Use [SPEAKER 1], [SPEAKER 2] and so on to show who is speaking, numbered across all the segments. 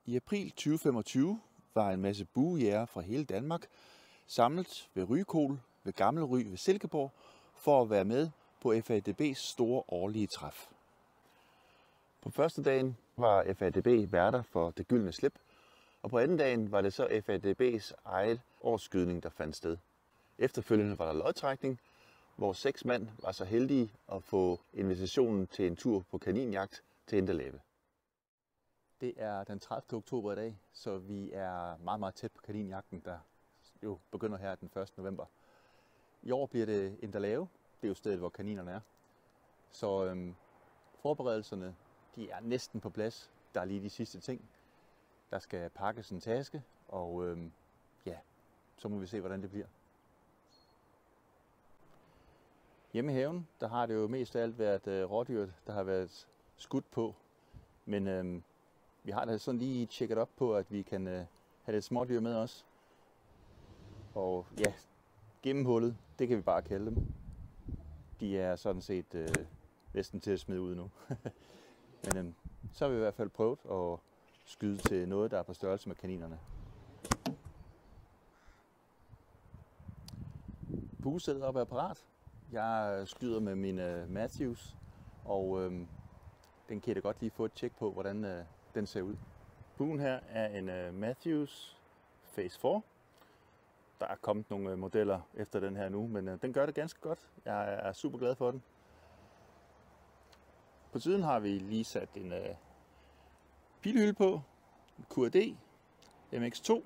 [SPEAKER 1] I april 2025 var en masse buejægere fra hele Danmark samlet ved Rygekol ved Gammel Ry ved Silkeborg for at være med på FADB's store årlige træf. På første dagen var FADB værter for Det Gyldne Slip, og på anden dagen var det så FADB's eget årsskydning, der fandt sted. Efterfølgende var der lodtrækning, hvor 6 mand var så heldige at få invitationen til en tur på kaninjagt til Endelave. Det er den 30. oktober i dag, så vi er meget, meget tæt på kaninjagten, der jo begynder her den 1. november. I år bliver det Endelave, det er jo stedet, hvor kaninerne er. Så forberedelserne de er næsten på plads. Der er lige de sidste ting. Der skal pakkes en taske, og så må vi se, hvordan det bliver. Hjemme i haven, der har det jo mest af alt været rådyr, der har været skudt på. Men vi har da sådan lige tjekket op på, at vi kan have lidt smådyr med os. Og ja, gennemhullet, det kan vi bare kalde dem. De er sådan set næsten til at smide ud nu. Men så har vi i hvert fald prøvet at skyde til noget, der er på størrelse med kaninerne. Buesædet op er parat. Jeg skyder med min Mathews, og den kan jeg da godt lige få et tjek på, hvordan den ser ud. Buen her er en Mathews Phase 4. Der er kommet nogle modeller efter den her nu, men den gør det ganske godt. Jeg er super glad for den. På siden har vi lige sat en pilehylde på, en QAD MX2,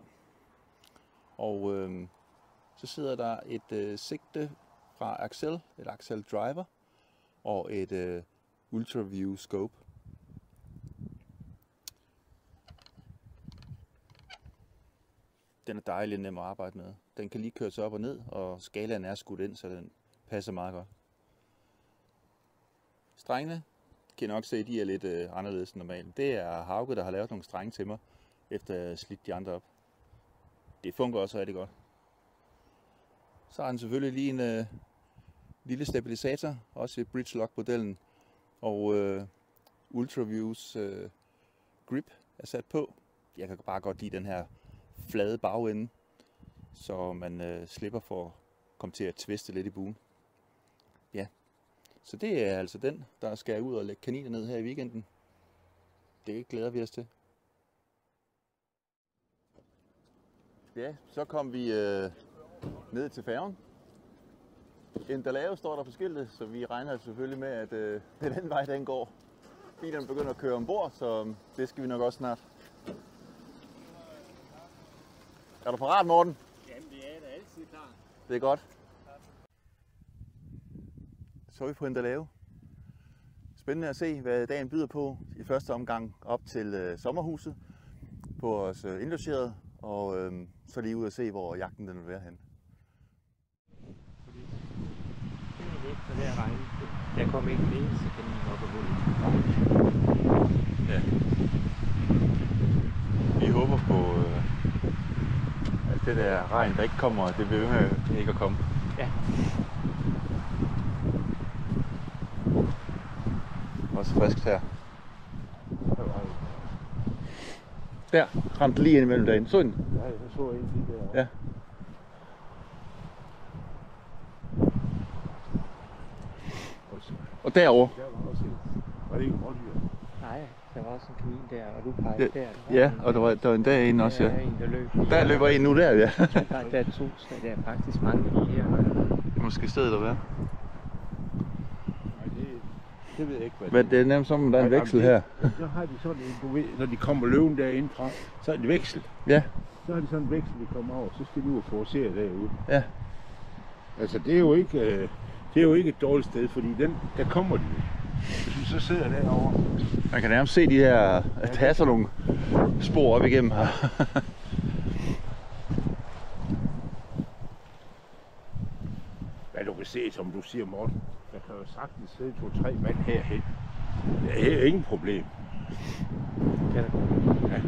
[SPEAKER 1] og så sidder der et sigte fra Axel, et Axel Driver, og et UltraView Scope. Den er dejlig nem at arbejde med. Den kan lige køre sig op og ned, og skalaen er skudt ind, så den passer meget godt. Strengene kan jeg nok se, de er lidt anderledes end normalt. Det er Hauge, der har lavet nogle strenge til mig, efter at have slidt de andre op. Det fungerer også rigtig godt. Så har den selvfølgelig lige en lille stabilisator, også i Bridgelock-modellen, og UltraViews grip er sat på. Jeg kan bare godt lide den her flade bagende, så man slipper for at komme til at tviste lidt i buen. Ja, så det er altså den, der skal ud og lægge kaniner ned her i weekenden. Det glæder vi os til. Ja, så kom vi ned til færgen. Endelave står der på skiltet, så vi regner selvfølgelig med, at det er den vej, den går. Bilerne begynder at køre ombord, så det skal vi nok også snart. Er du parat, Morten?
[SPEAKER 2] Jamen, det er da altid klar.
[SPEAKER 1] Det er godt. Så er vi på Endelave. Spændende at se, hvad dagen byder på i første omgang op til sommerhuset på vores indlogeret, og så lige ud og se, hvor jagten den vil være henne.
[SPEAKER 2] Så det er regnet. Der kom ikke en eneste kanin op ad hullet.
[SPEAKER 1] Ja. Vi håber på, at det der regn, der ikke kommer, det vil ved med ikke at komme.
[SPEAKER 2] Ja.
[SPEAKER 1] Også friskt her. Der ramte lige ind imellem dagen. Så den?
[SPEAKER 2] Ja, jeg så en lige der.
[SPEAKER 1] Ja. Og derovre.
[SPEAKER 2] Der var også en. Var det ikke en rådyr? Nej, der var også en kanin der, og du pegede der.
[SPEAKER 1] Ja, og der var en derinde også, ja.
[SPEAKER 2] Der er en, der løb.
[SPEAKER 1] Der løber en nu der, ja.
[SPEAKER 2] Der er 2, så der er faktisk mange lige her.
[SPEAKER 1] Det er måske stedet at være.
[SPEAKER 2] Nej, det ved jeg ikke, hvad
[SPEAKER 1] Men det er nærmest som, der er en veksel her.
[SPEAKER 2] Så har de sådan en, du ved, når de kommer løven derinde fra, så er det veksel.
[SPEAKER 1] Ja.
[SPEAKER 2] Så er det sådan en veksel, de kommer over, så skal de ud og forcere derude.
[SPEAKER 1] Ja.
[SPEAKER 2] Altså, det er jo ikke et dårligt sted, fordi der kommer de jo. Hvis vi så sidder derovre.
[SPEAKER 1] Man kan nærmest se de her tasser nogle spor op igennem her.
[SPEAKER 2] Hvad du kan se, som du siger, Morten, der kan jo sagtens sidde 2-3 mand herhen. Det er ingen problem. Kan det godt? Ja.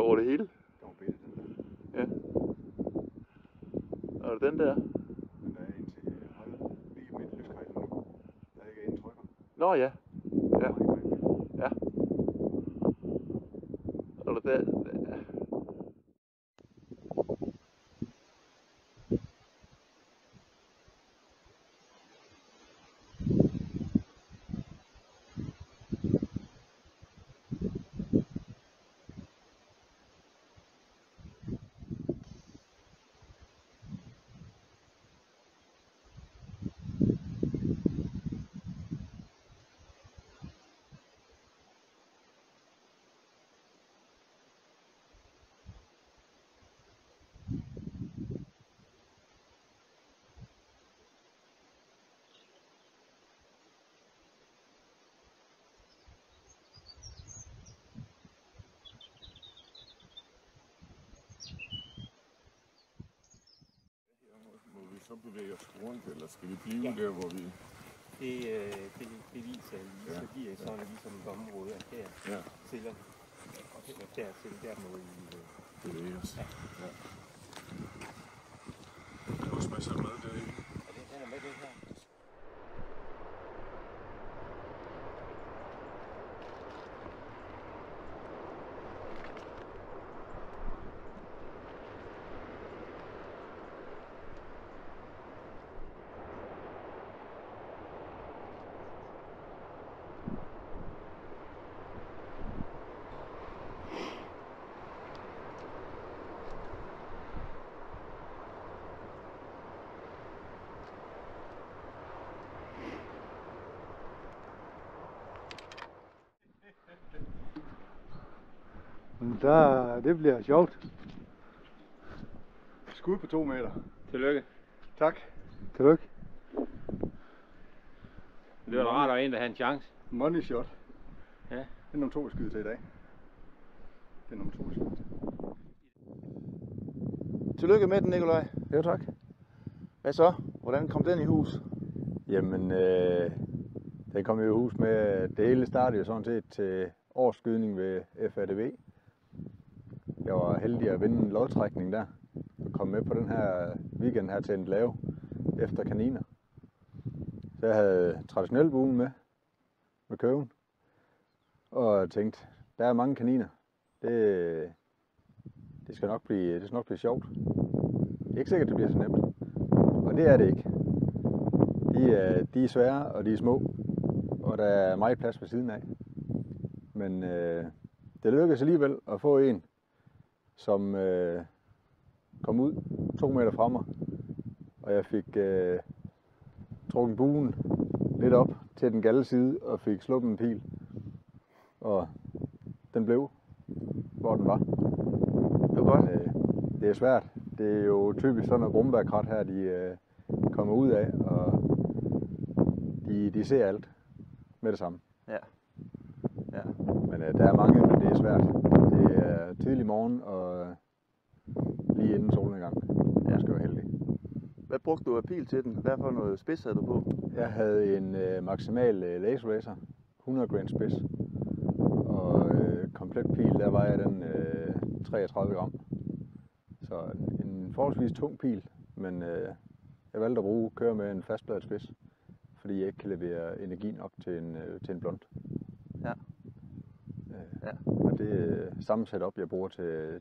[SPEAKER 1] over det hele.
[SPEAKER 3] Der var billedet den der.
[SPEAKER 1] Ja. Og den der.
[SPEAKER 3] Men der er en til højre lige midt lyskejlen nu. Der ikke er en trykker.
[SPEAKER 1] Nå ja. Ja.
[SPEAKER 3] Der var ikke rigtig.
[SPEAKER 1] Ja. Og der.
[SPEAKER 4] Må vi så bevæge os rundt, eller skal vi blive der, hvor vi...
[SPEAKER 5] Det viser lige, så giver sådan ligesom et område af her til og dertil, der må I
[SPEAKER 4] bevæge os.
[SPEAKER 5] Ja.
[SPEAKER 4] Ja. Der er også masser af mad derinde.
[SPEAKER 5] Den er med det her.
[SPEAKER 3] Det bliver sjovt. Skud på 2 meter.
[SPEAKER 5] Tillykke.
[SPEAKER 3] Tak. Tillykke.
[SPEAKER 5] Det var da rart, at der var en, der havde en chance.
[SPEAKER 3] Money shot.
[SPEAKER 5] Ja.
[SPEAKER 3] Det er nummer 2, vi skyder til i dag. Det er nummer 2, vi skyder til.
[SPEAKER 1] Tillykke med den, Nikolaj.
[SPEAKER 3] Jo, tak.
[SPEAKER 1] Hvad så? Hvordan kom den i hus?
[SPEAKER 3] Jamen, den kom jo i hus med, det hele startede jo sådan set til årsskydning ved FADB. Jeg var heldig at vinde en lodtrækning der, og kom med på den her weekend her til en lave efter kaniner. Så jeg havde traditionel buen med køven, og jeg tænkte, der er mange kaniner. Det skal nok blive sjovt. Det er ikke sikkert, det bliver så nemt, og det er det ikke. De er svære, og de er små, og der er meget plads ved siden af. Men det lykkedes alligevel at få en, som kom ud 2 meter fra mig, og jeg fik trukket buen lidt op til den galde side og fik sluppet en pil, og den blev, hvor den var.
[SPEAKER 1] Det var godt.
[SPEAKER 3] Det er svært. Det er jo typisk sådan noget brumbærkrat her, de kommer ud af, og de ser alt med det samme.
[SPEAKER 1] Ja. Ja.
[SPEAKER 3] Men der er mange, men det er svært. Det er tidlig morgen og lige inden solnedgang. Jeg skal være heldig.
[SPEAKER 1] Hvad brugte du af pil til den? Hvad for noget spids havde du på?
[SPEAKER 3] Jeg havde en maksimal laser racer, 100 gram spids. Og komplet pil, der var jeg den 33 gram. Så en forholdsvis tung pil, men jeg valgte at køre med en fastbladet spids, fordi jeg ikke kan levere energi nok til en blunt.
[SPEAKER 1] Ja. Ja.
[SPEAKER 3] Og det er samme setup, jeg bruger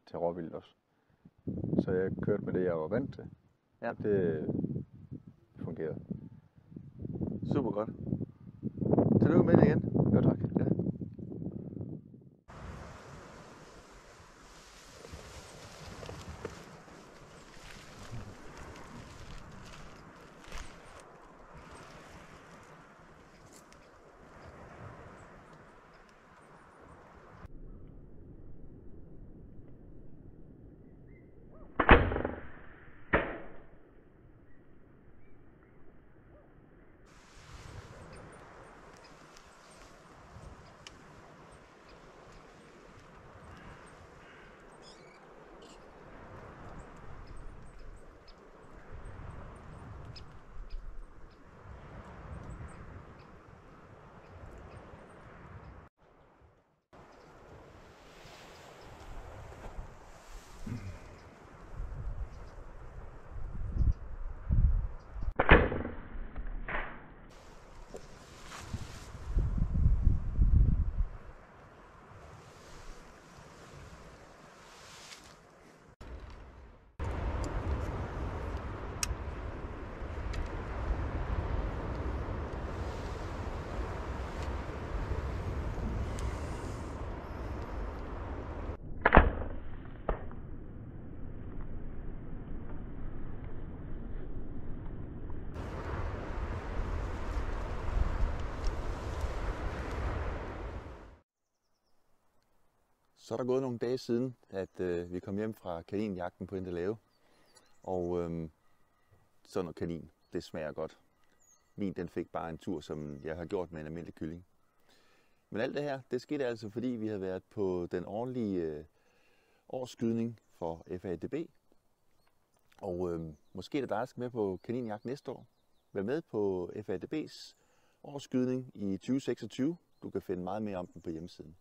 [SPEAKER 3] til råvildt også. Så jeg kørte med det, jeg var vant til.
[SPEAKER 1] Ja.
[SPEAKER 3] Og det fungerede.
[SPEAKER 1] Super godt. Tillykke med det igen.
[SPEAKER 3] Jo, tak.
[SPEAKER 1] Ja. Så er der gået nogle dage siden, at vi kom hjem fra kaninjagten på Endelave. Og sådan noget kanin, det smager godt. Min den fik bare en tur, som jeg har gjort med en almindelig kylling. Men alt det her, det skete altså, fordi vi havde været på den årlige årsskydning for FADB. Og måske er det dig, der skal med på kaninjagt næste år. Vær med på FADB's årsskydning i 2026. Du kan finde meget mere om den på hjemmesiden.